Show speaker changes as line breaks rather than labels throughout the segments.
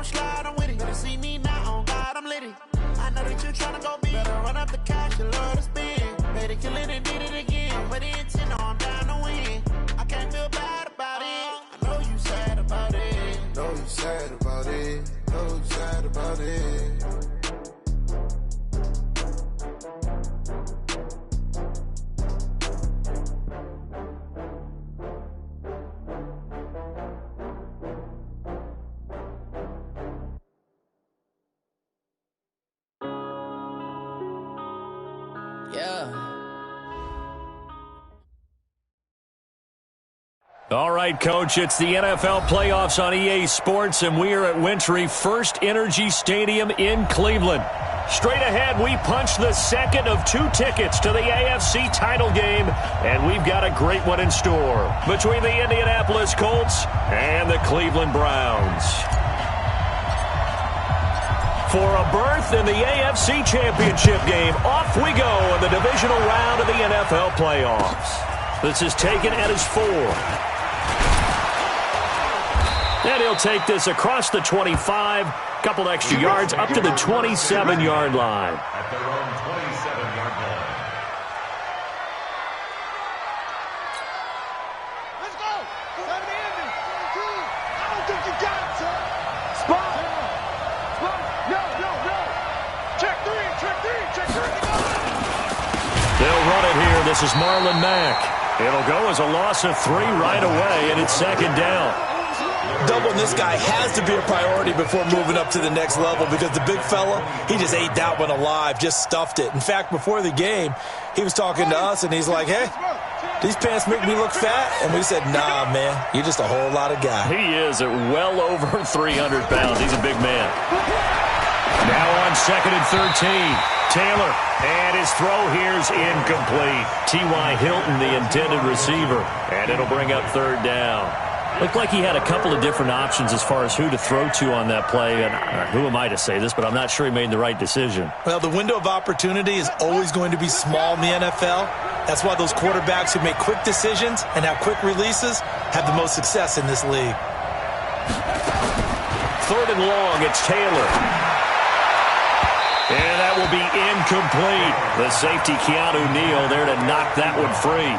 slide, I'm with it. Better see me now, on God, I'm litty. I know that you tryna go big. Better run up the cash, you love to spend. Better kill it and did it again. But the intent, I'm down to win. I can't feel bad about it. I know you sad about it.
Know you sad about it. Know you sad about it.
All right, Coach, it's the NFL playoffs on EA Sports, and we are at Wintry First Energy Stadium in Cleveland. Straight ahead, we punch the second of 2 tickets to the AFC title game, and we've got a great one in store between the Indianapolis Colts and the Cleveland Browns. For a berth in the AFC Championship game, off we go in the divisional round of the NFL playoffs. This is taken at his 4. And he'll take this across the 25, couple extra yards up to the 27-yard line.
At their own 27-yard line.
Let's go. Time to end it. I don't think you got it, son. Spot. No. Check 3.
They'll run it here. This is Marlon Mack. It'll go as a loss of 3 right away, and it's second down.
Doubling this guy has to be a priority before moving up to the next level because the big fella, he just ate that one alive, just stuffed it. In fact, before the game, he was talking to us, and he's like, hey, these pants make me look fat. And we said, nah, man, you're just a whole lot of guy.
He is at well over 300 pounds. He's a big man. Now on second and 13. Taylor, and his throw here's incomplete. T.Y. Hilton, the intended receiver, and it'll bring up third down. Looked like he had a couple of different options as far as who to throw to on that play, and who am I to say this, but I'm not sure he made the right decision.
Well, the window of opportunity is always going to be small in the NFL. That's why those quarterbacks who make quick decisions and have quick releases have the most success in this league.
Third and long, it's Taylor. And that will be incomplete. The safety, Keanu Neal, there to knock that one free.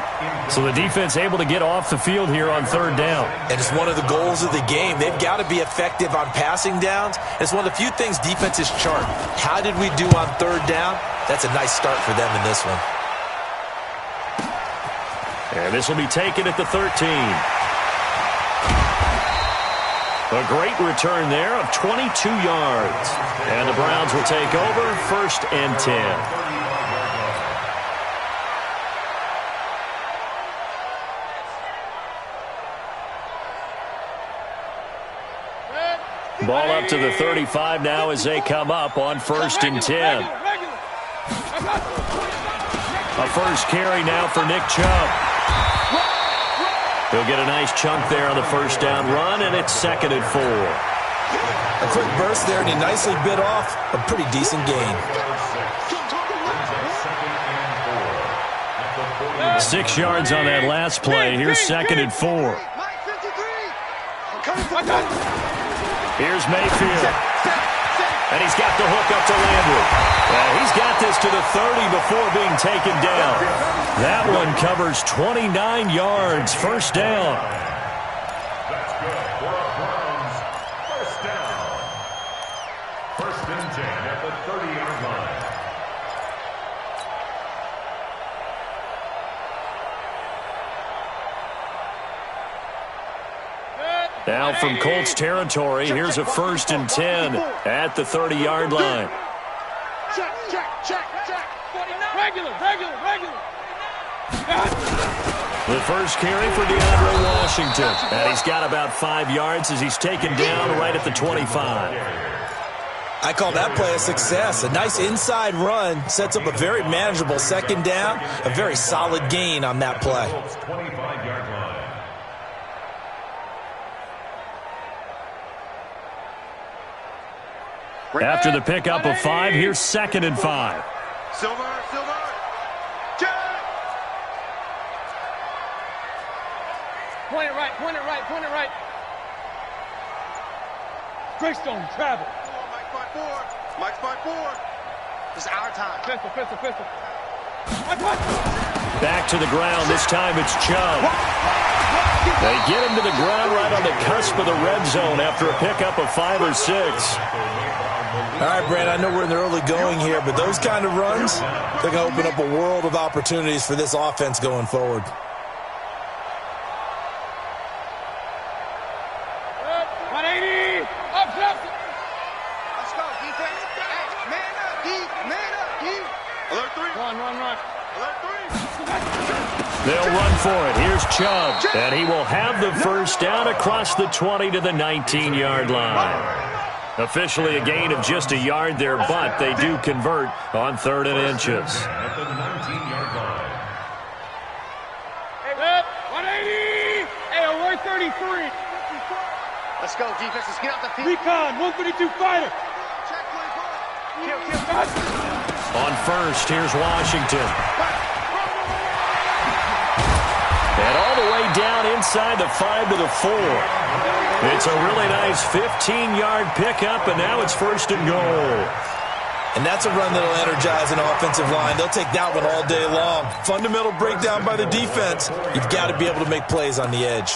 So the defense able to get off the field here on third down.
And it's one of the goals of the game. They've got to be effective on passing downs. It's one of the few things defenses chart. How did we do on third down? That's a nice start for them in this one.
And this will be taken at the 13. A great return there of 22 yards. And the Browns will take over first and 10. Ball up to the 35 now as they come up on first and 10. A first carry now for Nick Chubb. He'll get a nice chunk there on the first down run, and it's second and 4.
A quick burst there, and he nicely bit off a pretty decent gain.
6 yards on that last play. Here's second and 4. Here's Mayfield. And he's got the hook up to Landry. He's got this to the 30 before being taken down. That one covers 29 yards. First down.
That's good for a Browns first down. First and 10 at the 30-yard line.
Now from Colts territory, here's a first and 10 at the 30-yard line.
Check. Regular.
The first carry for DeAndre Washington. And he's got about 5 yards as he's taken down right at the 25.
I call that play a success. A nice inside run sets up a very manageable second down. A very solid gain on that play.
25-yard line.
After the pickup of 5, here's second and 5.
Silver. Check. Point it right. Greystone, travel.
Mike's by 4. Mike's by 4. This is our time.
Pistol.
Back to the ground. This time it's Chubb. They get him to the ground right on the cusp of the red zone after a pickup of 5 or 6.
All right, Brand, I know we're in the early going here, but those kind of runs, they're going to open up a world of opportunities for this offense going forward.
Let's go, defense. Hey, man up, deep. Alert 3.
Run.
Alert 3.
They'll run for it. Here's Chubb, and he will have the first down across the 20 to the 19-yard line. Officially a gain of just a yard there, but they do convert on 3rd and inches.
At the 19-yard line.
180. Hey, alert 33.
Let's go, defense. Let's get off the field.
Recon, 132 fighter.
Check 24.
On first, here's Washington. And all the way down inside the 5 to the 4. It's a really nice 15-yard pickup, and now it's 1st and goal.
And that's a run that'll energize an offensive line. They'll take that one all day long. Fundamental breakdown by the defense. You've got to be able to make plays on the edge.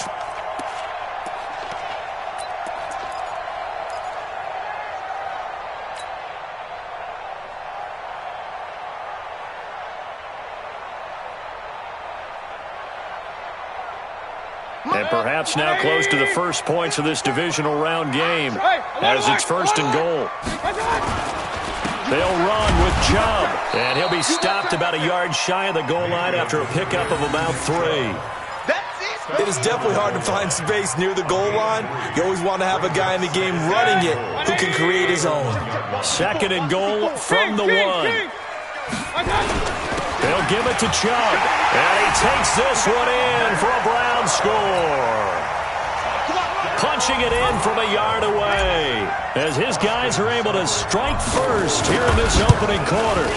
And perhaps now close to the first points of this divisional round game as it's 1st and goal. They'll run with Chubb, and he'll be stopped about a yard shy of the goal line after a pickup of about 3.
It is definitely hard to find space near the goal line. You always want to have a guy in the game running it who can create his own.
2nd and goal from the 1. They'll give it to Chubb, and he takes this one in for a Brown score. Punching it in from a yard away as his guys are able to strike first here in this opening quarter.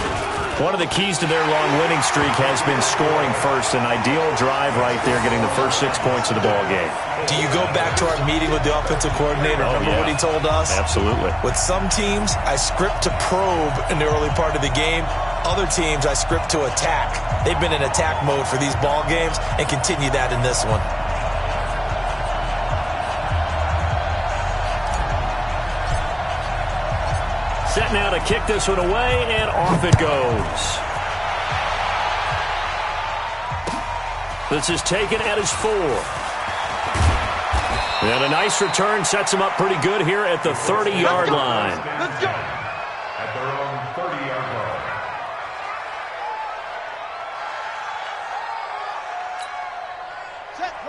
One of the keys to their long winning streak has been scoring first. An ideal drive right there, getting the first 6 points of the ball game.
Do you go back to our meeting with the offensive coordinator? Remember what he told us?
Absolutely.
With some teams, I script to probe in the early part of the game. Other teams, I script to attack. They've been in attack mode for these ball games and continue that in this one.
Set now to kick this one away, and off it goes. This is taken at his 4. And a nice return sets him up pretty good here at the 30-yard line.
Let's go.
At their own 30-yard line.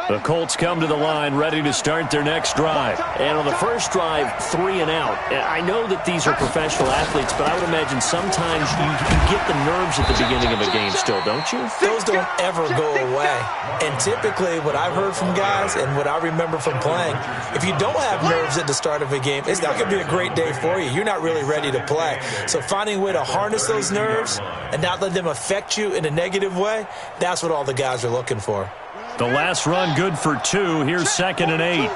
The Colts come to the line ready to start their next drive. And on the first drive, 3 and out. I know that these are professional athletes, but I would imagine sometimes you get the nerves at the beginning of a game still, don't you?
Those don't ever go away. And typically what I've heard from guys and what I remember from playing, if you don't have nerves at the start of a game, it's not going to be a great day for you. You're not really ready to play. So finding a way to harness those nerves and not let them affect you in a negative way, that's what all the guys are looking for.
The last run good for 2. Here's 2nd and 8.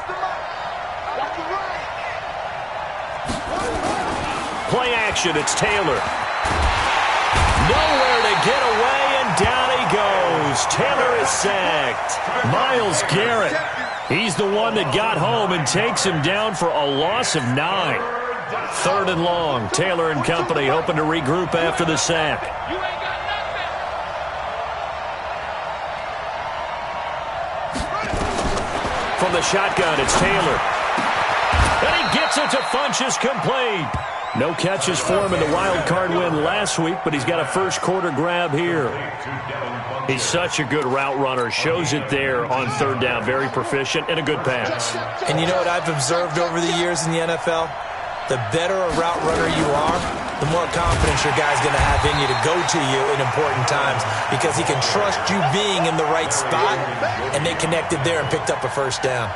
Play action. It's Taylor. Nowhere to get away, and down he goes. Taylor is sacked. Myles Garrett. He's the one that got home and takes him down for a loss of 9. 3rd and long. Taylor and company hoping to regroup after the sack. From the shotgun, it's Taylor. And he gets it to Funchess, complete. No catches for him in the wild card win last week, but he's got a first quarter grab here. He's such a good route runner. Shows it there on 3rd down. Very proficient and a good pass.
And you know what I've observed over the years in the NFL? The better a route runner you are, the more confidence your guy's going to have in you to go to you in important times because he can trust you being in the right spot, and they connected there and picked up a first down.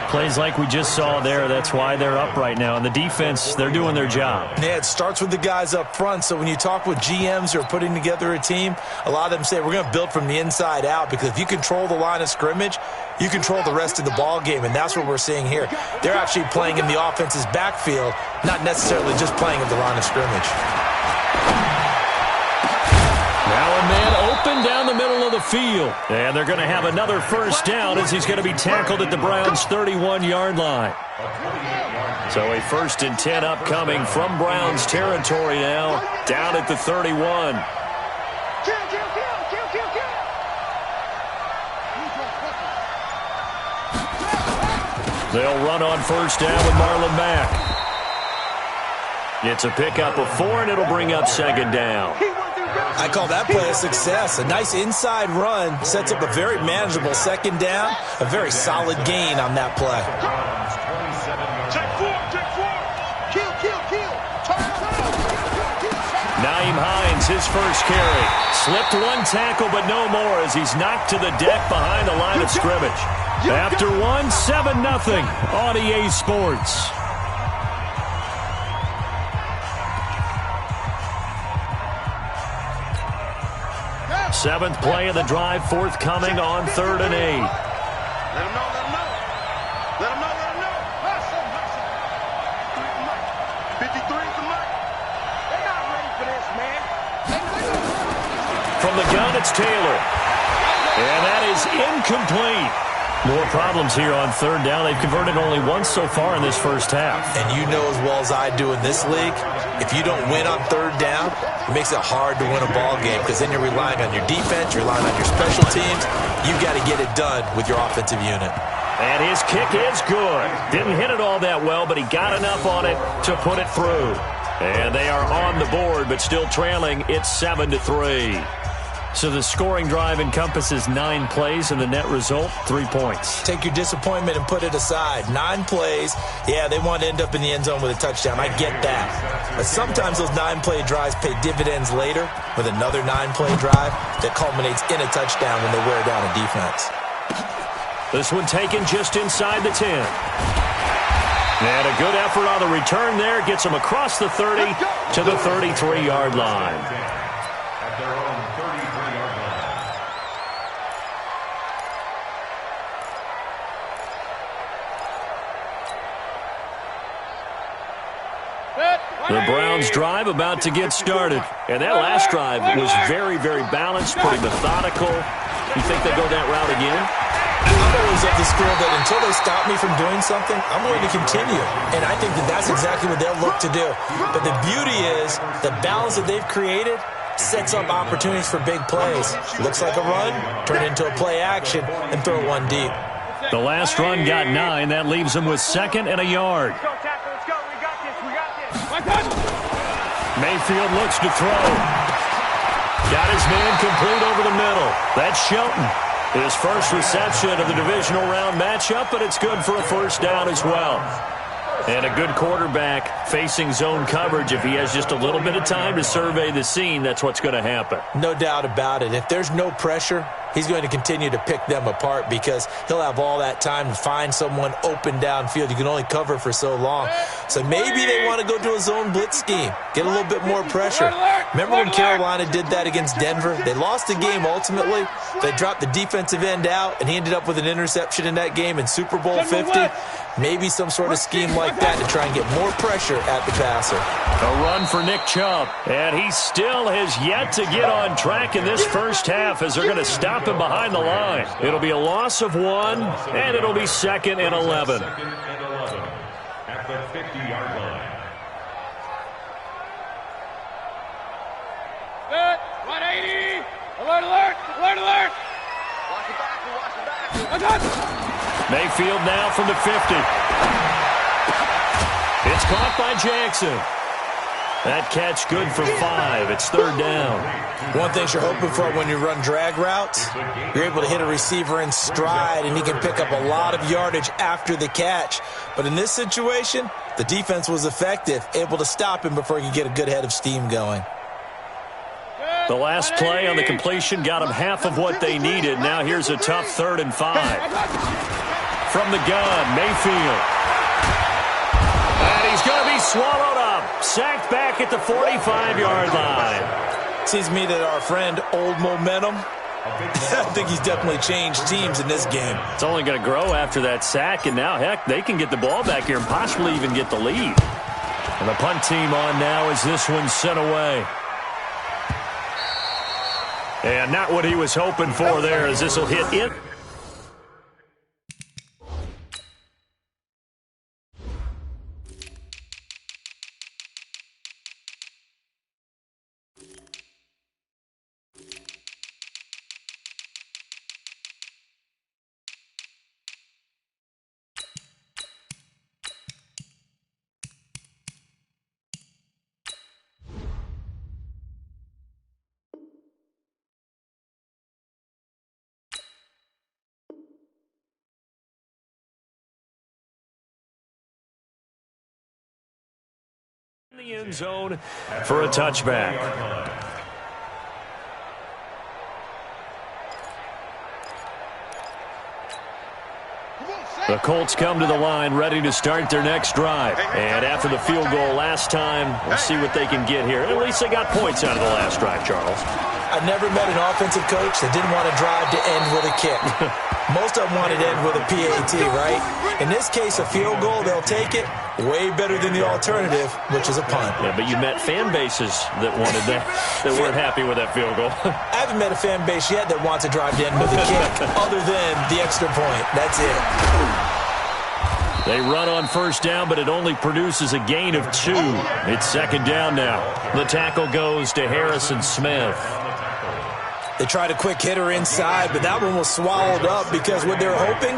Plays like we just saw there, that's why they're up right now. And the defense, they're doing their job.
Yeah, it starts with the guys up front. So when you talk with GMs who are putting together a team, a lot of them say we're going to build from the inside out because if you control the line of scrimmage, you control the rest of the ball game, and that's what we're seeing here. They're actually playing in the offense's backfield, not necessarily just playing at the line of scrimmage.
Now a man open down the middle of the field. And they're going to have another first down as he's going to be tackled at the Browns' 31-yard line. So a 1st and 10 upcoming from Browns territory now, down at the 31. They'll run on first down with Marlon Mack. It's a pickup of 4, and it'll bring up 2nd down.
I call that play a success. A nice inside run sets up a very manageable 2nd down. A very solid gain on that play.
Check 4. Kill.
Naeem Hines, his first carry. Slipped 1 tackle, but no more as he's knocked to the deck behind the line of scrimmage. After 1, 7-0 on EA Sports. Seventh play of the drive, forthcoming on 3rd and 8.
Let him know. Let him know. 53 is the mark. They're not ready for this, man.
From the gun, it's Taylor. And that is incomplete. More problems here on 3rd down. They've converted only once so far in this first half.
And you know as well as I do in this league, if you don't win on 3rd down, it makes it hard to win a ball game because then you're relying on your defense, you're relying on your special teams. You've got to get it done with your offensive unit.
And his kick is good. Didn't hit it all that well, but he got enough on it to put it through. And they are on the board, but still trailing. It's 7-3. So the scoring drive encompasses 9 plays, and the net result, 3 points.
Take your disappointment and put it aside. 9 plays, yeah, they want to end up in the end zone with a touchdown. I get that. But sometimes those 9-play drives pay dividends later with another 9-play drive that culminates in a touchdown when they wear down a defense.
This one taken just inside the 10. And a good effort on the return there. Gets him across the 30 to the 33-yard line.
At their own 33-yard line.
The Browns drive about to get started. And that last drive was very, very balanced, pretty methodical. You think they go that route again?
I'm always of the school that until they stop me from doing something, I'm going to continue. And I think that that's exactly what they'll look to do. But the beauty is the balance that they've created sets up opportunities for big plays. Looks like a run, turn it into a play action, and throw one deep.
The last run got 9. That leaves them with 2nd and a yard.
Let's go, tackle. Let's go. We got this.
Mayfield looks to throw. Got his man complete over the middle. That's Shelton. His first reception of the divisional round matchup, but it's good for a first down as well. And a good quarterback facing zone coverage. If he has just a little bit of time to survey the scene, that's what's going to happen.
No doubt about it. If there's no pressure, he's going to continue to pick them apart because he'll have all that time to find someone open downfield. You can only cover for so long. So maybe they want to go to a zone blitz scheme, get a little bit more pressure. Remember when Carolina did that against Denver? They lost the game ultimately. They dropped the defensive end out, and he ended up with an interception in that game in Super Bowl 50. Maybe some sort of scheme like that to try and get more pressure at the passer.
A run for Nick Chubb. And he still has yet to get on track in this first half as they're going to stop him behind the line. It'll be a loss of 1, and it'll be 2nd and 11.
2nd and 11 at the 50-yard line.
Good. 180. Alert, alert. Alert, alert.
Watch the back. Watch the back.
Mayfield now from the 50. It's caught by Jackson. That catch good for 5. It's 3rd down.
One thing you're hoping for when you run drag routes, you're able to hit a receiver in stride, and he can pick up a lot of yardage after the catch. But in this situation, the defense was effective, able to stop him before he could get a good head of steam going.
The last play on the completion got them half of what they needed. Now here's a tough 3rd and 5. From the gun, Mayfield. And he's going to be swallowed up. Sacked back at the 45-yard line.
Seems to me that our friend, Old Momentum, I think he's definitely changed teams in this game.
It's only going to grow after that sack, and now, heck, they can get the ball back here and possibly even get the lead. And the punt team on now as this one's sent away. And not what he was hoping for there, as this will hit it. In the end zone for a touchback. The Colts come to the line ready to start their next drive. And after the field goal last time, we'll see what they can get here. At least they got points out of the last drive, Charles.
I've never met an offensive coach that didn't want to drive to end with a kick. Most of them wanted to end with a PAT, right? In this case, a field goal, they'll take it. Way better than the alternative, which is a punt.
Yeah, but you met fan bases that wanted that, that weren't happy with that field goal.
I haven't met a fan base yet that wants to drive to end with a kick, other than the extra point. That's it.
They run on 1st down, but it only produces a gain of 2. It's 2nd down now. The tackle goes to Harrison Smith.
They tried a quick hitter inside, but that one was swallowed up because what they're hoping,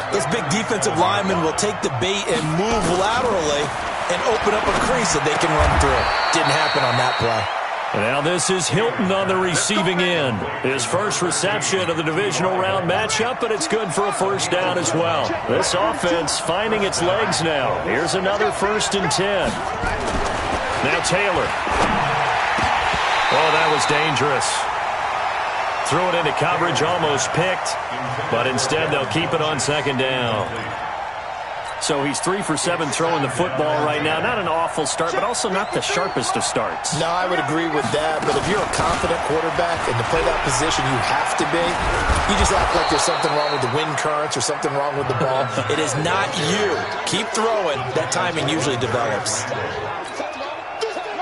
those big defensive linemen will take the bait and move laterally and open up a crease that they can run through. Didn't happen on that play.
And now this is Hilton on the receiving end. His first reception of the divisional round matchup, but it's good for a 1st down as well. This offense finding its legs now. Here's another 1st and 10. Now Taylor. Oh, that was dangerous. Threw it into coverage, almost picked, but instead they'll keep it on 2nd down. So he's 3 for 7 throwing the football right now. Not an awful start, but also not the sharpest of starts.
No, I would agree with that. But if you're a confident quarterback and to play that position you have to be, you just act like there's something wrong with the wind currents or something wrong with the ball.
It is not you. Keep throwing. That timing usually develops.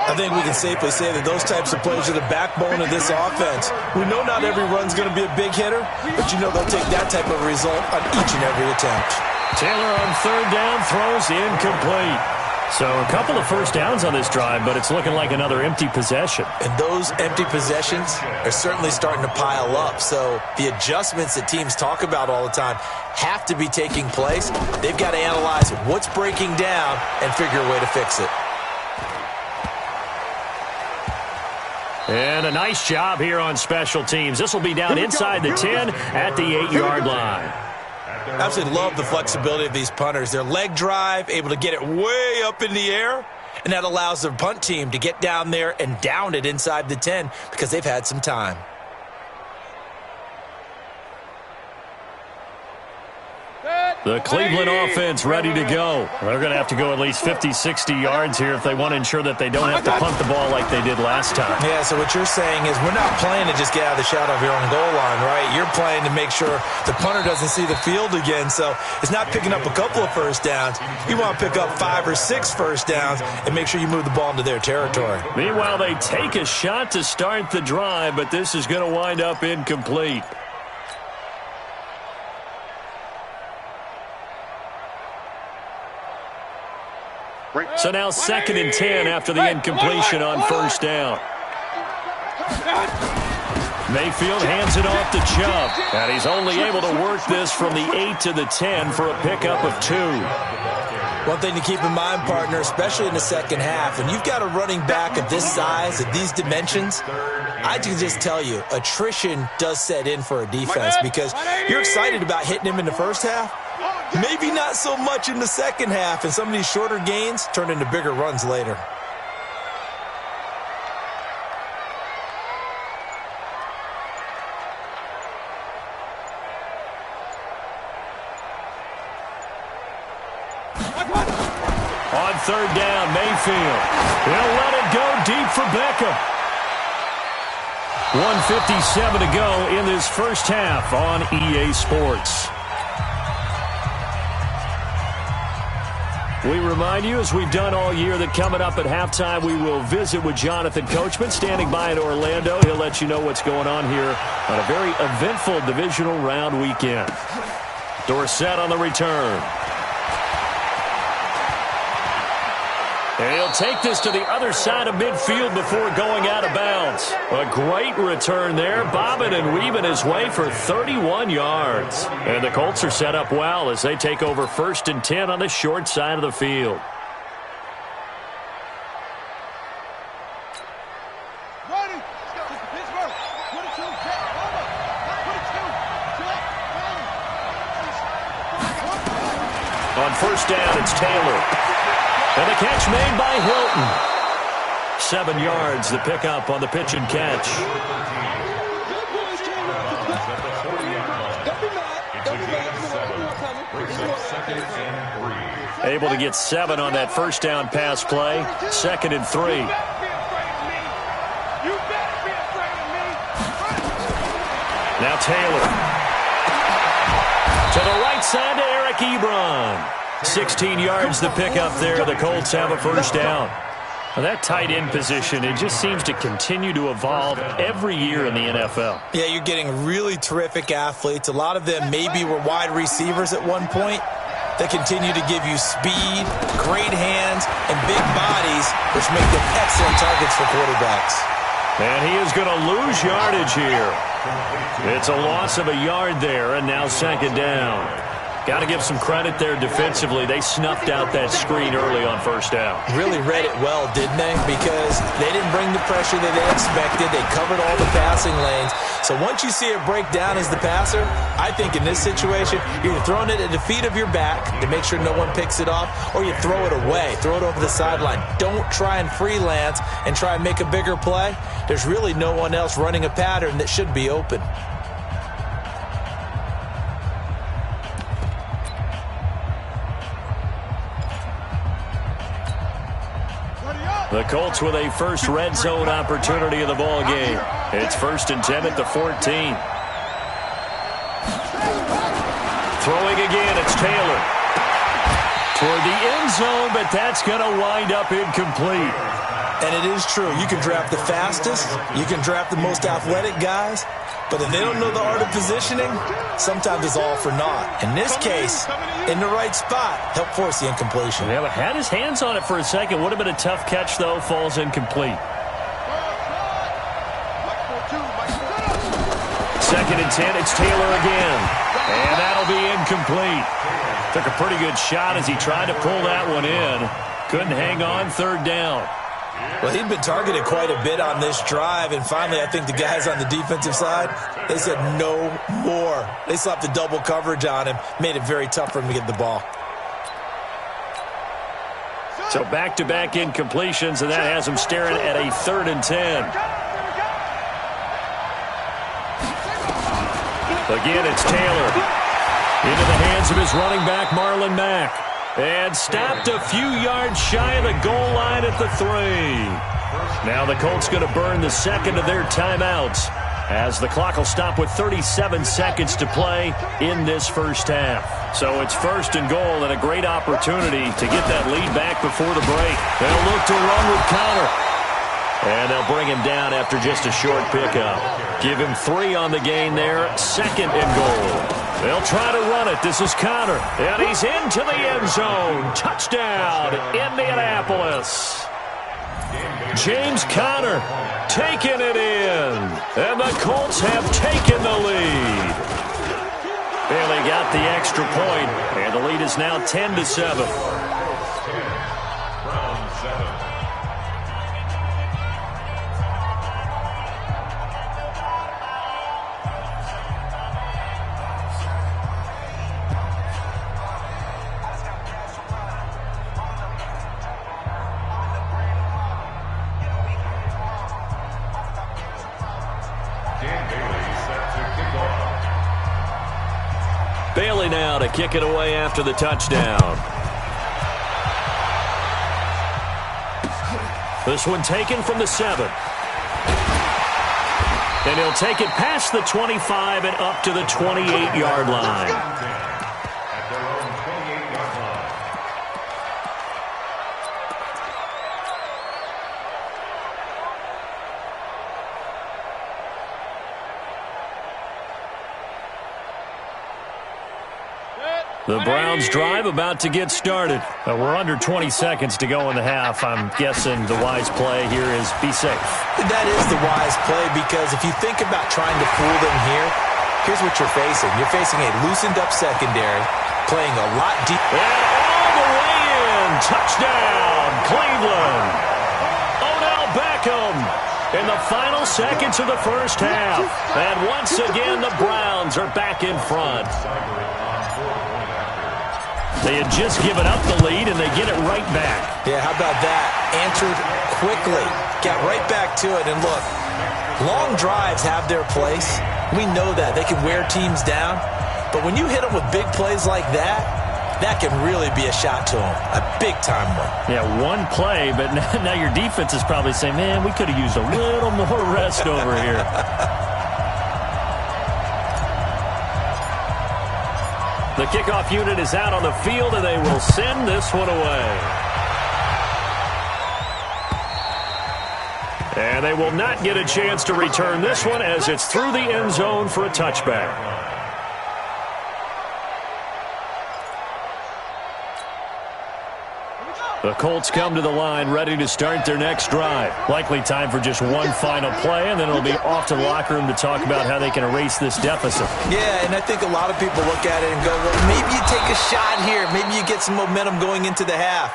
I think we can safely say that those types of plays are the backbone of this offense. We know not every run's going to be a big hitter, but you know they'll take that type of result on each and every attempt.
Taylor on 3rd down throws incomplete. So a couple of 1st downs on this drive, but it's looking like another empty possession.
And those empty possessions are certainly starting to pile up. So the adjustments that teams talk about all the time have to be taking place. They've got to analyze what's breaking down and figure a way to fix it.
And a nice job here on special teams. This will be down inside the 10 at the 8-yard line.
I absolutely love the flexibility of these punters. Their leg drive, able to get it way up in the air, and that allows their punt team to get down there and down it inside the 10 because they've had some time.
The Cleveland offense ready to go. They're going to have to go at least 50, 60 yards here if they want to ensure that they don't have to punt the ball like they did last time.
Yeah, so what you're saying is we're not playing to just get out of the shadow of your own goal line, right? You're playing to make sure the punter doesn't see the field again. So it's not picking up a couple of 1st downs. You want to pick up 5 or 6 1st downs and make sure you move the ball into their territory.
Meanwhile, they take a shot to start the drive, but this is going to wind up incomplete. So now 2nd and 10 after the incompletion on 1st down. Mayfield hands it off to Chubb, and he's only able to work this from the 8 to the 10 for a pickup of 2.
One thing to keep in mind, partner, especially in the second half, when you've got a running back of this size, of these dimensions, I can just tell you, attrition does set in for a defense because you're excited about hitting him in the first half. Maybe not so much in the second half, and some of these shorter gains turn into bigger runs later.
On third down, Mayfield. He'll let it go deep for Beckham. 1:57 to go in this first half on EA Sports. We remind you, as we've done all year, that coming up at halftime, we will visit with Jonathan Coachman, standing by in Orlando. He'll let you know what's going on here on a very eventful divisional round weekend. Dorsett on the return. And he'll take this to the other side of midfield before going out of bounds. A great return there, bobbing and weaving his way for 31 yards. And the Colts are set up well as they take over 1st and 10 on the short side of the field. On first down, it's Taylor. And the catch made by Hilton. 7 yards, the pickup on the pitch and catch. Able to get 7 on that first down pass play. 2nd and 3. Now Taylor. To the right side to Eric Ebron. 16 yards the pickup there. The Colts have a first down. Well, that tight end position, it just seems to continue to evolve every year in the NFL.
Yeah, you're getting really terrific athletes. A lot of them maybe were wide receivers at one point. They continue to give you speed, great hands, and big bodies, which make them excellent targets for quarterbacks.
And he is going to lose yardage here. It's a loss of a yard there, and now 2nd down. Got to give some credit there defensively. They snuffed out that screen early on first down.
Really read it well, didn't they? Because they didn't bring the pressure that they expected. They covered all the passing lanes. So once you see it break down as the passer, I think in this situation, you're throwing it at the feet of your back to make sure no one picks it off, or you throw it away, throw it over the sideline. Don't try and freelance and try and make a bigger play. There's really no one else running a pattern that should be open.
The Colts with a first red zone opportunity of the ball game. It's 1st and 10 at the 14. Throwing again, it's Taylor. Toward the end zone, but that's going to wind up incomplete.
And it is true. You can draft the fastest. You can draft the most athletic guys. But if they don't know the art of positioning, sometimes it's all for naught. In this case, in the right spot, help force the incompletion.
Yeah, but had his hands on it for a second. Would have been a tough catch, though. Falls incomplete. 2nd and 10, it's Taylor again. And that'll be incomplete. Took a pretty good shot as he tried to pull that one in. Couldn't hang on, 3rd down.
Well, he'd been targeted quite a bit on this drive, and finally I think the guys on the defensive side, they said no more. They slapped the double coverage on him, made it very tough for him to get the ball.
So back-to-back incompletions, and that has him staring at a 3rd and 10. Again, it's Taylor. Into the hands of his running back, Marlon Mack. And stopped a few yards shy of the goal line at the 3. Now the Colts going to burn the 2nd of their timeouts as the clock will stop with 37 seconds to play in this first half. So it's 1st and goal and a great opportunity to get that lead back before the break. They'll look to run with Connor. And they'll bring him down after just a short pickup. Give him 3 on the gain there. 2nd and goal. They'll try to run it. This is Connor. And he's into the end zone. Touchdown, Indianapolis. James Conner taking it in. And the Colts have taken the lead. Bailey got the extra point, and the lead is now 10-7.
Round 7.
Bailey now to kick it away after the touchdown. This one taken from the 7. And he'll take it past the 25 and up to the 28-yard line.
At their own 28-yard line.
The Browns drive about to get started. We're under 20 seconds to go in the half. I'm guessing the wise play here is be safe.
That is the wise play, because if you think about trying to fool them here, here's what you're facing. You're facing a loosened up secondary, playing a lot deep.
And all the way in. Touchdown, Cleveland. Odell Beckham in the final seconds of the first half. And once again, the Browns are back in front. They had just given up the lead, and they get it right back.
Yeah, how about that? Answered quickly. Got right back to it. And look, long drives have their place. We know that. They can wear teams down. But when you hit them with big plays like that, that can really be a shot to them. A big-time one.
Yeah, one play, but now your defense is probably saying, man, we could have used a little more rest over here. The kickoff unit is out on the field, and they will send this one away. And they will not get a chance to return this one as it's through the end zone for a touchback. The Colts come to the line ready to start their next drive. Likely time for just one final play, and then it'll be off to the locker room to talk about how they can erase this deficit.
Yeah, and I think a lot of people look at it and go, well, maybe you take a shot here. Maybe you get some momentum going into the half.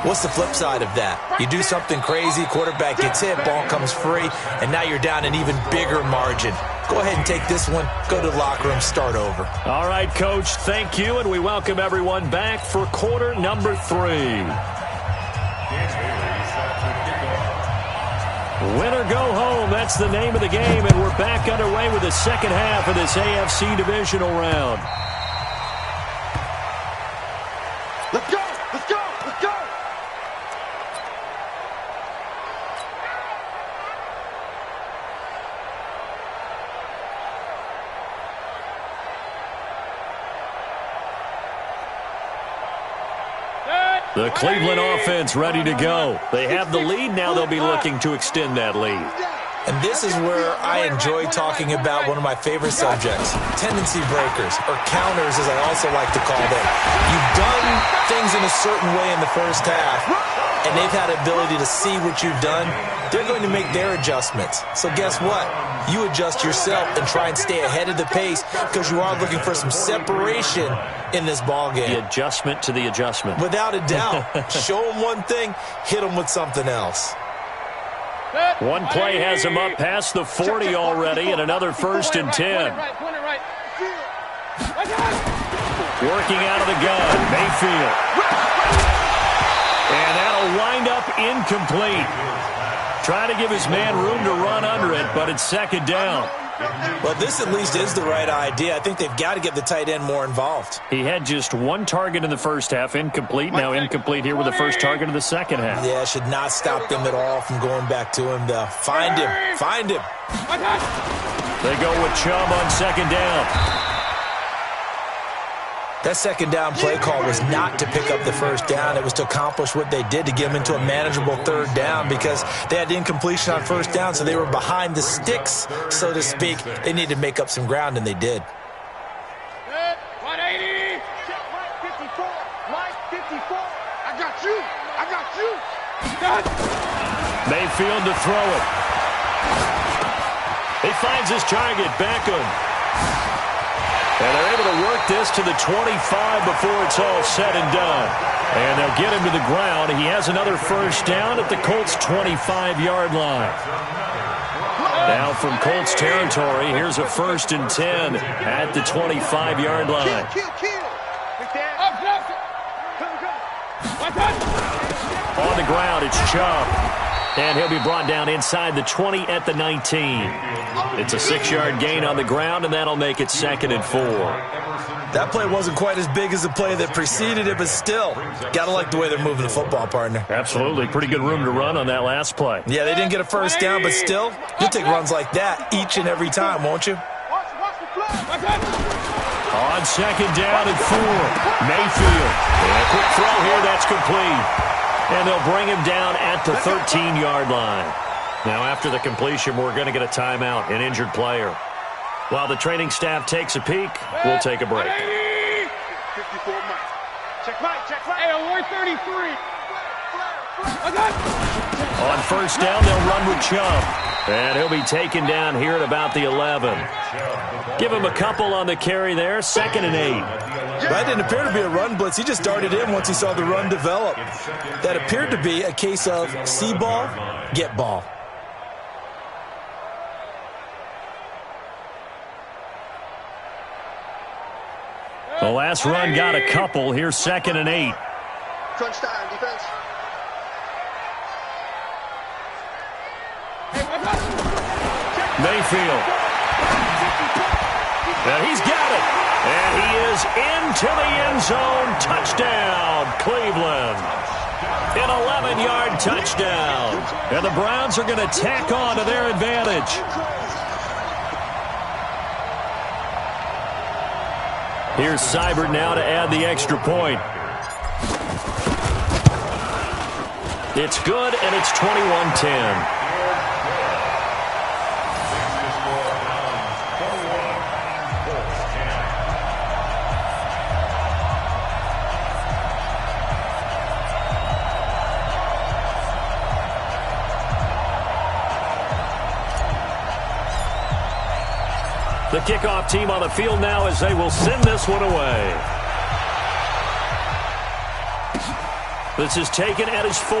What's the flip side of that? You do something crazy, quarterback gets hit, ball comes free, and now you're down an even bigger margin. Go ahead and take this one, go to the locker room, start over.
All right, Coach, thank you, and we welcome everyone back for quarter number 3. Win or go home, that's the name of the game, and we're back underway with the second half of this AFC divisional round.
Let's go! Let's go! Let's go!
The Cleveland offense ready to go. They have the lead. Now they'll be looking to extend that lead.
And this is where I enjoy talking about one of my favorite subjects, tendency breakers, or counters as I also like to call them. You've done things in a certain way in the first half, and they've had the ability to see what you've done. They're going to make their adjustments. So guess what? You adjust yourself and try and stay ahead of the pace because you are looking for some separation in this ball game.
The adjustment to the adjustment.
Without a doubt. Show them one thing, hit them with something else.
One play has him up past the 40 already, and another 1st and 10. Working out of the gun, Mayfield. And that'll wind up incomplete. Try to give his man room to run under it, but it's second down.
Well, this at least is the right idea. I think they've got to get the tight end more involved.
He had just one target in the first half, incomplete. Now incomplete here with the first target of the second half.
Yeah, should not stop them at all from going back to him, though. Find him. Find him.
They go with Chubb on second down.
That second down play call was not to pick up the first down. It was to accomplish what they did to get them into a manageable third down because they had incompletion on first down, so they were behind the sticks, so to speak. They needed to make up some ground, and they did.
180. Mike 54. Mike 54. I got you. I got you.
Mayfield to throw it. He finds his target, Beckham. And they're able to work this to the 25 before it's all said and done. And they'll get him to the ground. He has another first down at the Colts' 25-yard line. Now from Colts territory, here's a 1st and 10 at the 25-yard line. On the ground, it's Chubb. And he'll be brought down inside the 20 at the 19. It's a 6-yard gain on the ground, and that'll make it 2nd and 4.
That play wasn't quite as big as the play that preceded it, but still, got to like the way they're moving the football, partner.
Absolutely. Pretty good room to run on that last play.
Yeah, they didn't get a first down, but still, you'll take runs like that each and every time, won't you?
On 2nd down and 4, Mayfield. And a quick throw here, that's complete. And they'll bring him down at the 13-yard line. Now, after the completion, we're going to get a timeout, an injured player. While the training staff takes a peek, we'll take a break.
54 Mike. Check Mike. Hey, 133.
On 1st down, they'll run with Chubb. And he'll be taken down here at about the 11. Give him a couple on the carry there, 2nd and 8.
That didn't appear to be a run blitz. He just darted in once he saw the run develop. That appeared to be a case of see ball, get ball.
The last run got a couple. Here's 2nd and 8.
Crunch time, defense.
Mayfield. And he's got it. And he is into the end zone. Touchdown, Cleveland. An 11-yard touchdown. And the Browns are going to tack on to their advantage. Here's Seibert now to add the extra point. It's good, and it's 21-10. The kickoff team on the field now as they will send this one away. This is taken at his 4.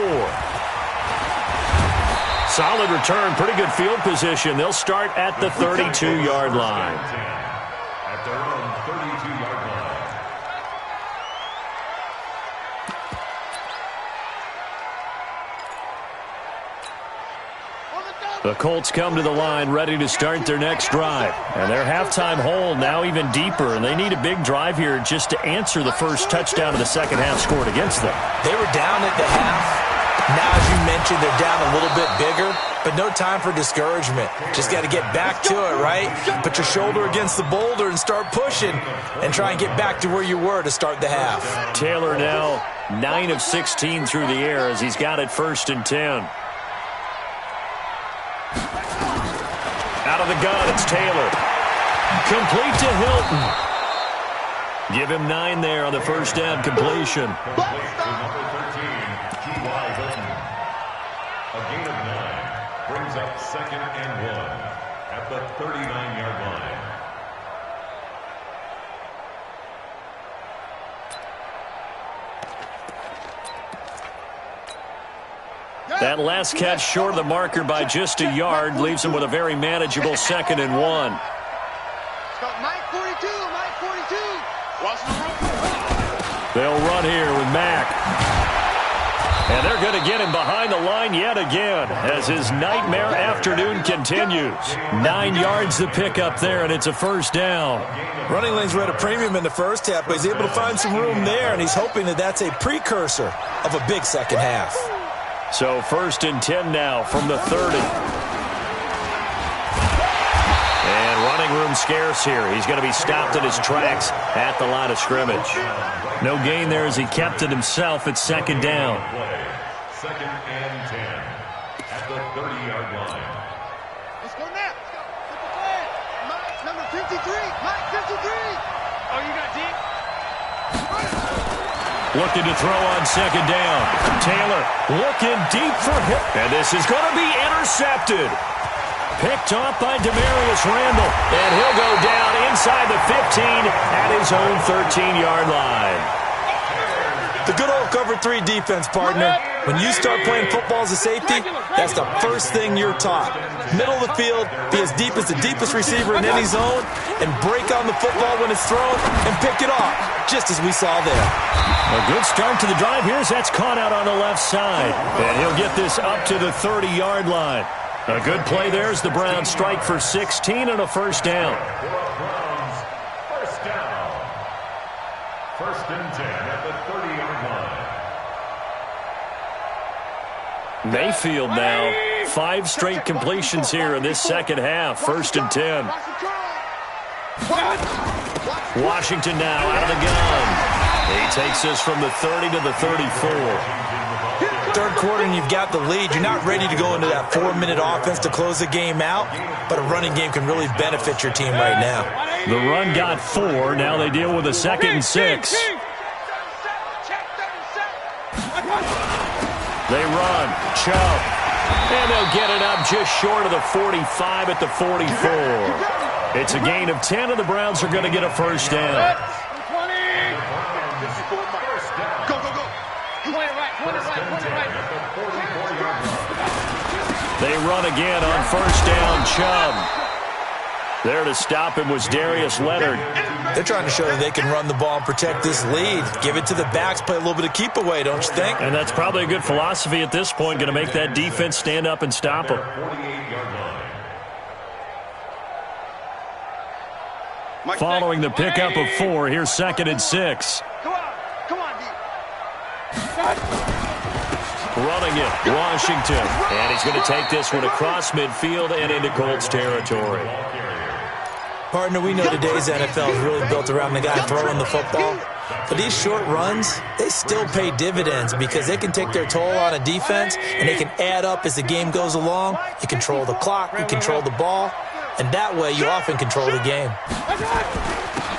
Solid return, pretty good field position. They'll start at the 32-yard line.
At their own 32-yard line.
The Colts come to the line ready to start their next drive. And their halftime hole now even deeper, and they need a big drive here just to answer the first touchdown of the second half scored against them.
They were down at the half. Now, as you mentioned, they're down a little bit bigger, but no time for discouragement. Just got to get back to it, right? Put your shoulder against the boulder and start pushing and try and get back to where you were to start the half.
Taylor now 9 of 16 through the air as he's got it 1st and 10. Out of the gun, it's Taylor. Complete to Hilton. Give him 9 there on the first down completion.
Number 13, T.Y. Hilton. A gain of 9 brings up 2nd and 1 at the 39-yard line.
That last catch short of the marker by just a yard leaves him with a very manageable 2nd and 1.
Mike 42, Mike 42.
They'll run here with Mack. And they're going to get him behind the line yet again as his nightmare afternoon continues. 9 yards to pick up there, and it's a first down.
Running lanes were at a premium in the first half, but he's able to find some room there, and he's hoping that that's a precursor of a big second half.
So 1st and 10 now from the 30. And running room scarce here. He's going to be stopped in his tracks at the line of scrimmage. No gain there as he kept it himself at 2nd down.
2nd and 10 at the 30-yard line.
Let's go now. Mike, number 53. Mike 53. Oh, you got deep?
Looking to throw on 2nd down. Taylor looking deep for him. And this is going to be intercepted. Picked off by Demarius Randall. And he'll go down inside the 15 at his own 13-yard line.
The good old cover 3 defense, partner. When you start playing football as a safety, that's the first thing you're taught. Middle of the field, be as deep as the deepest receiver in any zone, and break on the football when it's thrown and pick it off, just as we saw there.
A good start to the drive. Here's that's caught out on the left side. And he'll get this up to the 30-yard line. A good play there as the Browns strike for 16 and a first down.
First down. First and 10 at the 30-yard line.
Mayfield now. 5 straight completions here in this second half. First and 10. Washington now out of the gun. He takes this from the 30 to the 34.
Third quarter and you've got the lead. You're not ready to go into that 4-minute offense to close the game out, but a running game can really benefit your team right now.
The run got 4. Now they deal with a 2nd and 6. They run. Chubb. And they'll get it up just short of the 45 at the 44. It's a gain of 10, and the Browns are going to get a first down. They run again on first down. Chubb. There to stop him was Darius Leonard.
They're trying to show that they can run the ball and protect this lead. Give it to the backs, play a little bit of keep away, don't you think?
And that's probably a good philosophy at this point, going to make that defense stand up and stop them. Following the pickup of 4, here's 2nd and 6.
Come on,
Running it, Washington. And he's going to take this one across midfield and into Colts territory.
Partner, we know today's NFL is really built around the guy throwing the football. But these short runs, they still pay dividends because they can take their toll on a defense and they can add up as the game goes along. You control the clock, you control the ball, and that way you often control the game.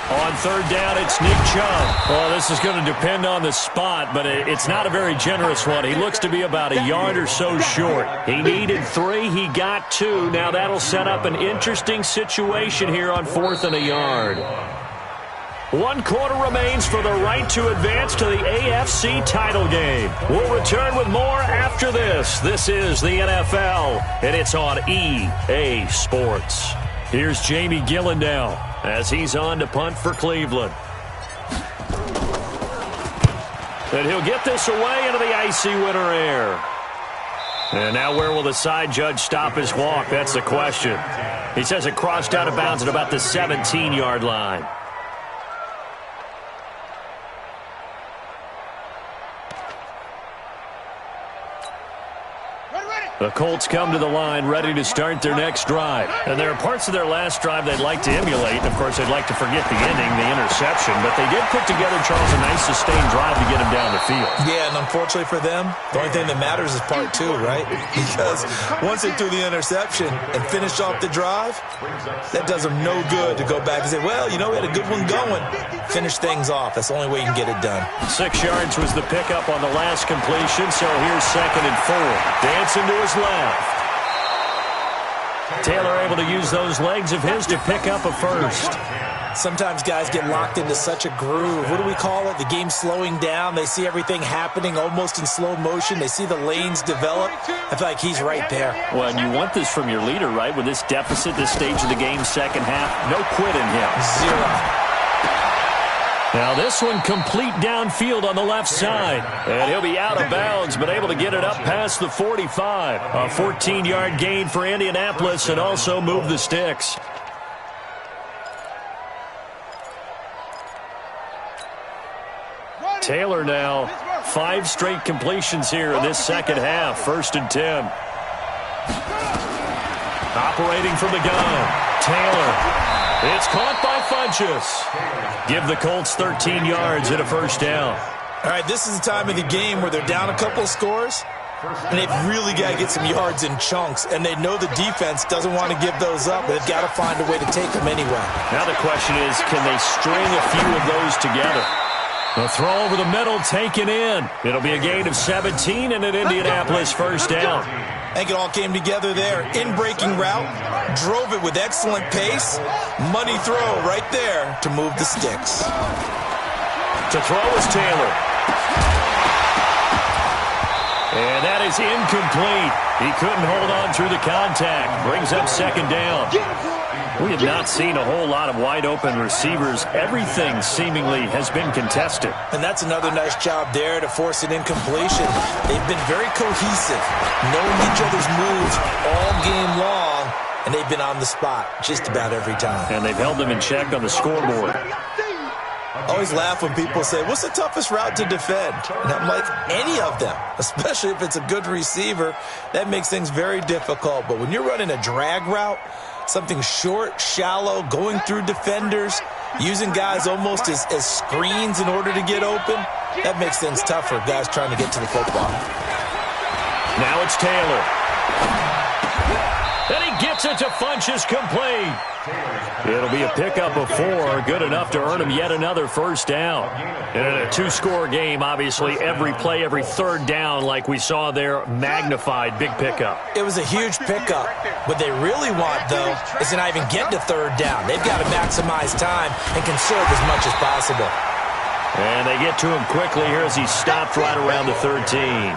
On third down, it's Nick Chubb. Well, this is going to depend on the spot, but it's not a very generous one. He looks to be about a yard or so short. He needed 3. He got 2. Now that'll set up an interesting situation here on 4th and a yard. 1 quarter remains for the right to advance to the AFC title game. We'll return with more after this. This is the NFL, and it's on EA Sports. Here's Jamie Gillen now as he's on to punt for Cleveland. And he'll get this away into the icy winter air. And now where will the side judge stop his walk? That's the question. He says it crossed out of bounds at about the 17-yard line. The Colts come to the line ready to start their next drive. And there are parts of their last drive they'd like to emulate. And, of course, they'd like to forget the ending, the interception. But they did put together, Charles, a nice sustained drive to get him down the field.
Yeah, and unfortunately for them, the only thing that matters is part 2, right? Because once they threw the interception and finished off the drive, that does them no good to go back and say, well, you know, we had a good one going. Finish things off. That's the only way you can get it done.
6 yards was the pickup on the last completion, so here's 2nd and 4. Dancing to his left. Taylor able to use those legs of his to pick up a first.
Sometimes guys get locked into such a groove. What do we call it? The game slowing down. They see everything happening almost in slow motion. They see the lanes develop. I feel like he's right there.
Well, and you want this from your leader, right? With this deficit, this stage of the game, second half, no quit in him.
0.
Now this one complete downfield on the left side. And he'll be out of bounds, but able to get it up past the 45. A 14-yard gain for Indianapolis and also move the sticks. Taylor now, 5 straight completions here in this second half. 1st and 10. Operating from the gun. Taylor. It's caught by Funchess. Give the Colts 13 yards and a first down.
All right, this is the time of the game where they're down a couple of scores, and they've really got to get some yards in chunks, and they know the defense doesn't want to give those up, but they've got to find a way to take them anyway.
Now the question is, can they string a few of those together? The throw over the middle taken in. It'll be a gain of 17 and an Indianapolis first down.
I think it all came together there. In-breaking route, drove it with excellent pace. Money throw right there to move the sticks.
To throw is Taylor. And that is incomplete. He couldn't hold on through the contact. Brings up second down. We have not seen a whole lot of wide-open receivers. Everything seemingly has been contested.
And that's another nice job there to force an incompletion. They've been very cohesive, knowing each other's moves all game long, and they've been on the spot just about every time.
And they've held them in check on the scoreboard.
I always laugh when people say, what's the toughest route to defend? And I'm like, any of them, especially if it's a good receiver. That makes things very difficult. But when you're running a drag route, something short, shallow, going through defenders, using guys almost as screens in order to get open, that makes things tough for guys trying to get to the football.
Now it's Taylor. And he gets it to Funchess complete. It'll be a pickup of 4, good enough to earn him yet another first down. In a two-score game, obviously, every play, every third down, like we saw there, magnified, big pickup.
It was a huge pickup. What they really want, though, is to not even get to third down. They've got to maximize time and conserve as much as possible.
And they get to him quickly here as he stopped right around the 13.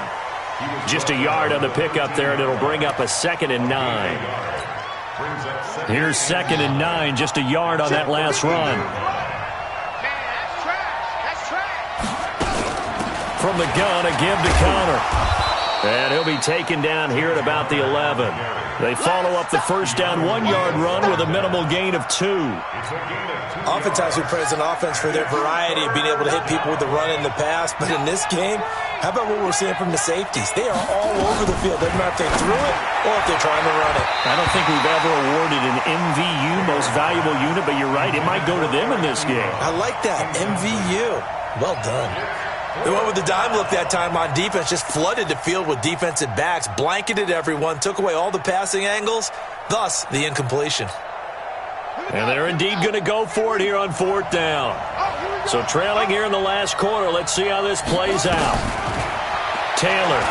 Just a yard on the pickup there, and it'll bring up a 2nd and 9. Here's 2nd and 9, just a yard on that last run. From the gun, a give to Connor. And he'll be taken down here at about the 11. They follow up the first down 1-yard run with a minimal gain of 2.
Oftentimes we praise an offense for their variety of being able to hit people with the run and the pass. But in this game, how about what we're seeing from the safeties? They are all over the field. Doesn't matter if they threw it or if they're trying to run it.
I don't think we've ever awarded an MVU, most valuable unit, but you're right, it might go to them in this game.
I like that, MVU. Well done. They went with the dime look that time on defense, just flooded the field with defensive backs, blanketed everyone, took away all the passing angles, thus the incompletion.
And they're indeed going to go for it here on 4th down. So trailing here in the last quarter, let's see how this plays out. Taylor.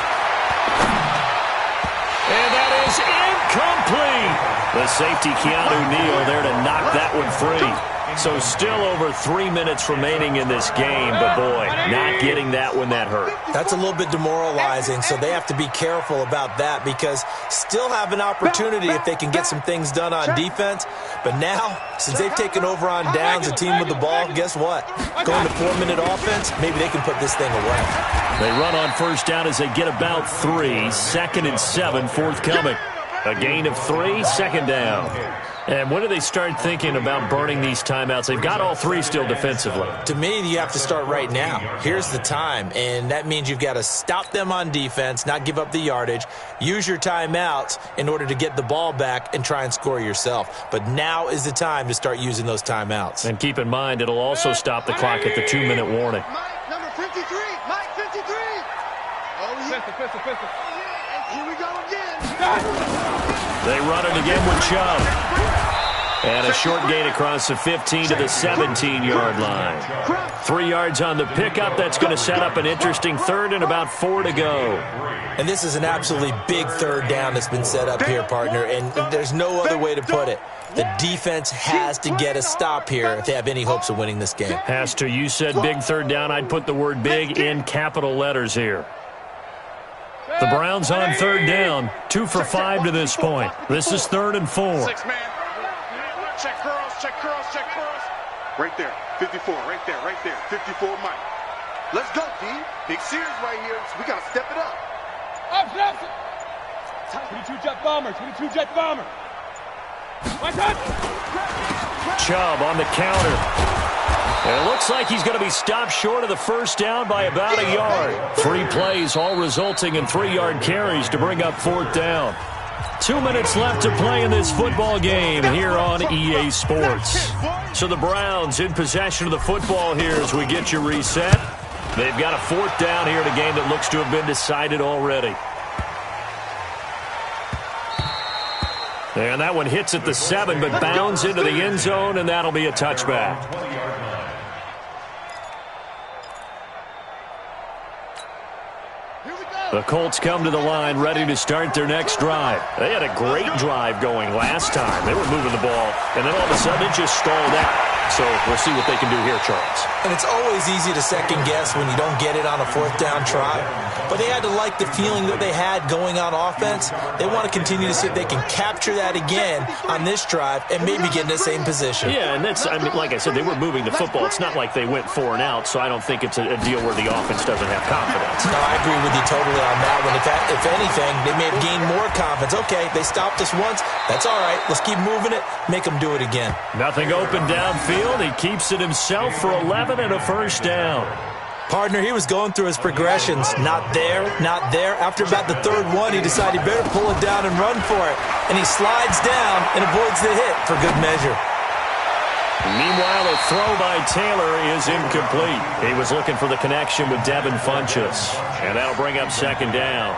And that is incomplete. The safety, Keanu Neal, there to knock that one free. So still over 3 minutes remaining in this game, but boy, not getting that one that hurt.
That's a little bit demoralizing, so they have to be careful about that because still have an opportunity if they can get some things done on defense. But now, since they've taken over on downs, a team with the ball, guess what? Going to 4-minute offense, maybe they can put this thing away.
They run on first down as they get about 3. 2nd and 7, forthcoming. A gain of 3, 2nd down. And when do they start thinking about burning these timeouts? They've got all 3 still defensively.
To me, you have to start right now. Here's the time, and that means you've got to stop them on defense, not give up the yardage, use your timeouts in order to get the ball back and try and score yourself. But now is the time to start using those timeouts.
And keep in mind, it'll also stop the clock at the 2-minute warning.
Mike, number 53. Mike, 53. Oh, pistol. Here we go again.
They run it again with Chubb. And a short gain across the 15 to the 17-yard line. 3 yards on the pickup. That's going to set up an interesting 3rd and about 4 to go.
And this is an absolutely big 3rd down that's been set up here, partner, and there's no other way to put it. The defense has to get a stop here if they have any hopes of winning this game.
Has to. You said big 3rd down. I'd put the word big in capital letters here. The Browns on 3rd down, 2 for 5 to this point. This is 3rd and 4.
6 man. Check curls. Right there, 54, right there, 54 Mike. Let's go, D. Big series right here, so we got to step it up.
22 jet bomber.
Chubb on the counter. And it looks like he's going to be stopped short of the first down by about a yard. 3 plays, all resulting in 3-yard carries to bring up 4th down. 2 minutes left to play in this football game here on EA Sports. So the Browns in possession of the football here as we get you reset. They've got a 4th down here in a game that looks to have been decided already. And that one hits at the 7, but bounds into the end zone, and that'll be a touchback. The Colts come to the line ready to start their next drive. They had a great drive going last time. They were moving the ball, and then all of a sudden it just stalled out. So we'll see what they can do here, Charles.
And it's always easy to second guess when you don't get it on a fourth down try. But they had to like the feeling that they had going on offense. They want to continue to see if they can capture that again on this drive and maybe get in the same position.
Yeah, and that's, I mean, like I said, they were moving the football. It's not like they went 4 and out, so I don't think it's a deal where the offense doesn't have confidence.
No, I agree with you totally on that one. If anything, they may have gained more confidence. Okay, they stopped us once. That's all right. Let's keep moving it. Make them do it again.
Nothing open downfield. He keeps it himself for 11 and a first down.
Partner, he was going through his progressions. Not there, not there. After about the third one, he decided he better pull it down and run for it. And he slides down and avoids the hit for good measure.
Meanwhile, a throw by Taylor is incomplete. He was looking for the connection with Devin Funchess. And that'll bring up second down.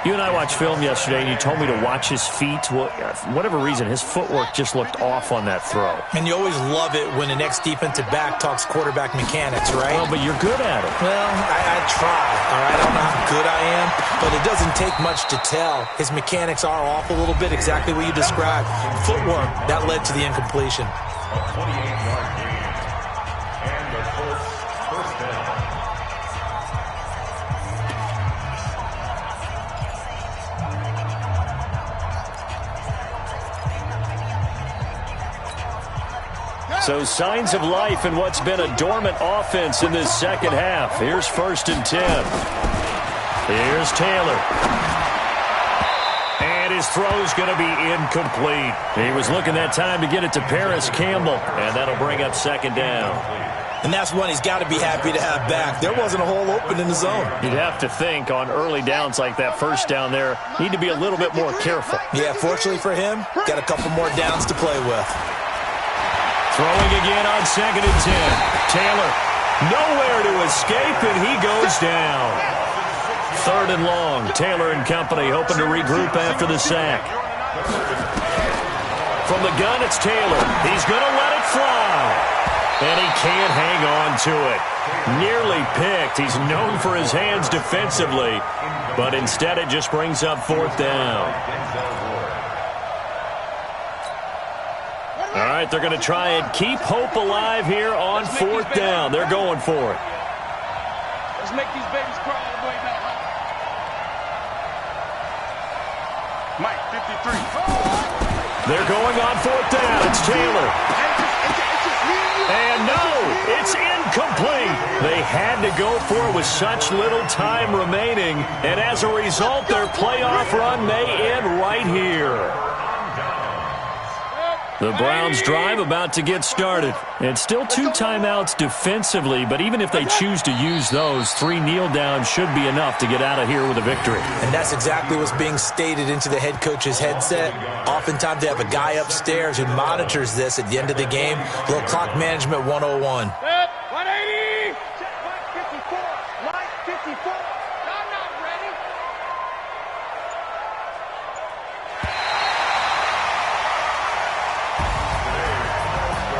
You and I watched film yesterday, and you told me to watch his feet. Well, for whatever reason, his footwork just looked off on that throw.
And you always love it when the next defensive back talks quarterback mechanics, right?
Well, but you're good at it.
Well, I try, all right? I don't know how good I am, but it doesn't take much to tell. His mechanics are off a little bit, exactly what you described. Footwork, that led to the incompletion.
A 28-yard gain. And the Colts first down.
So signs of life in what's been a dormant offense in this second half. Here's 1st and 10. Here's Taylor. And his throw's going to be incomplete. He was looking that time to get it to Paris Campbell. And that'll bring up second down.
And that's one he's got to be happy to have back. There wasn't a hole open in the zone.
You'd have to think on early downs like that first down there, need to be a little bit more careful.
Yeah, fortunately for him, got a couple more downs to play with.
Throwing again on 2nd and 10. Taylor, nowhere to escape, and he goes down. 3rd and long. Taylor and company hoping to regroup after the sack. From the gun, it's Taylor. He's going to let it fly. And he can't hang on to it. Nearly picked. He's known for his hands defensively, but instead it just brings up 4th down. All right, they're going to try and keep hope alive here on 4th down. They're going for it.
Let's make these babies cry all the way back.
Mike, 53.
They're going on 4th down. It's Taylor. And no, it's incomplete. They had to go for it with such little time remaining. And as a result, their playoff run may end right here. The Browns' drive about to get started. And still 2 timeouts defensively, but even if they choose to use those, 3 kneel downs should be enough to get out of here with a victory.
And that's exactly what's being stated into the head coach's headset. Oftentimes they have a guy upstairs who monitors this at the end of the game. Little clock management 101.
180! Check Mike 54. Mike 54. I'm not ready.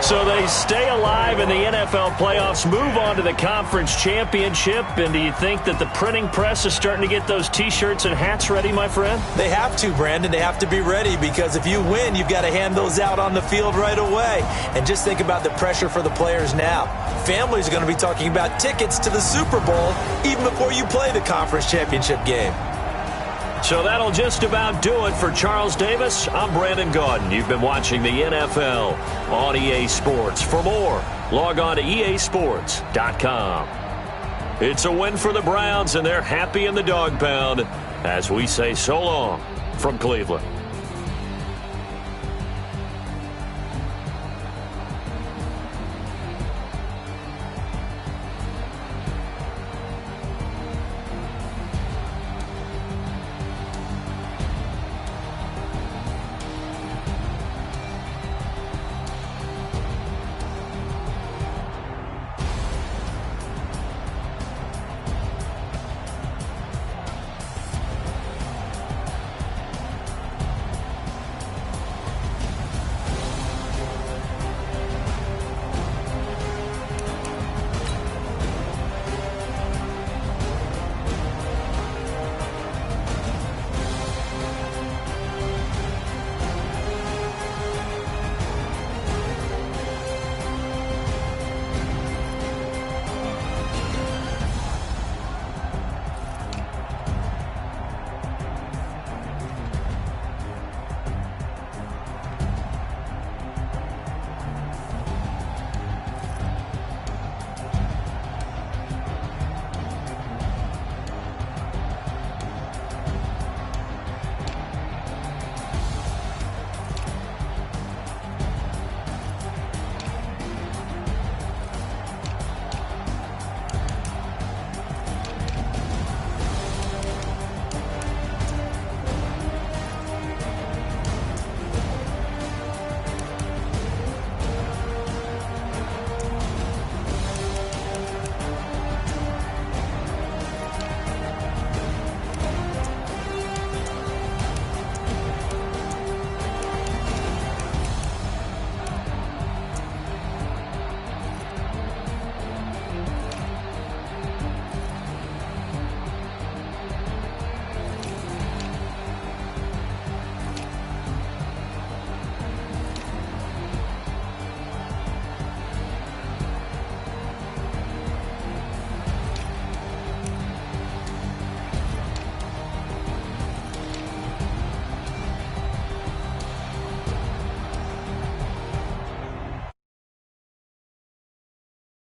So they stay alive in the NFL playoffs, move on to the conference championship. And do you think that the printing press is starting to get those T-shirts and hats ready, my friend?
They have to, Brandon. They have to be ready because if you win, you've got to hand those out on the field right away. And just think about the pressure for the players now. Families are going to be talking about tickets to the Super Bowl even before you play the conference championship game.
So that'll just about do it for Charles Davis. I'm Brandon Gaudin. You've been watching the NFL on EA Sports. For more, log on to easports.com. It's a win for the Browns, and they're happy in the dog pound as we say so long from Cleveland.